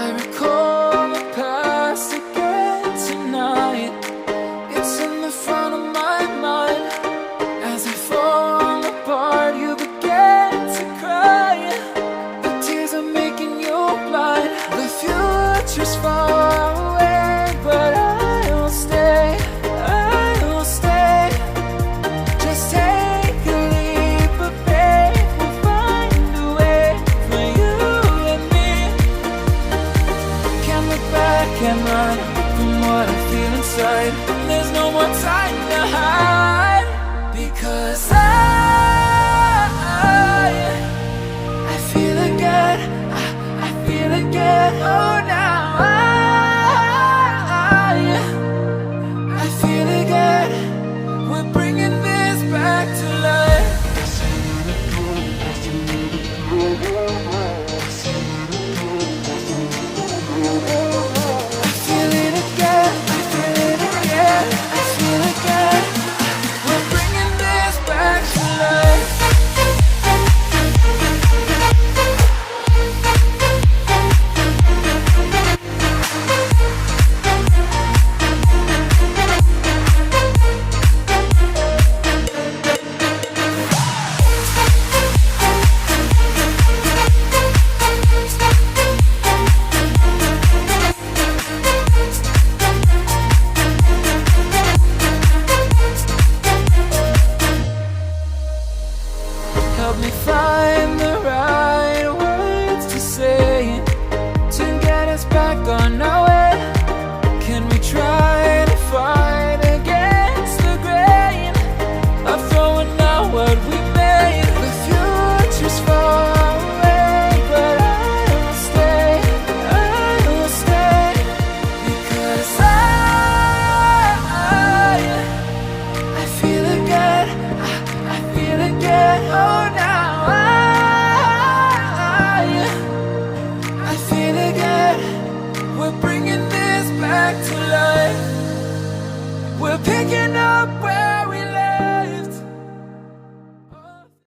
I recall the past again tonight. It's in the front of my mind. As I fall apart, you began to cry. The tears are making you blind. The future's far away, but I will stay, I will stay. Just take a leap of faith, we'll find a way for you and me. Can't look back and run from what I feel inside. There's no more time to hide, because I feel again, I feel again. Oh, now I feel again. We're bringing this back to life. I feel it again, I feel it again, I feel again. We're bringing this back to life. Help me find the right words to say to get us back on our way. Can we try to fight against the grain of throwing out what we made? The future's far away, but I will stay, I will stay. Because I feel again, I feel again. Oh, now I feel again. We're bringing this back to life. We're picking up where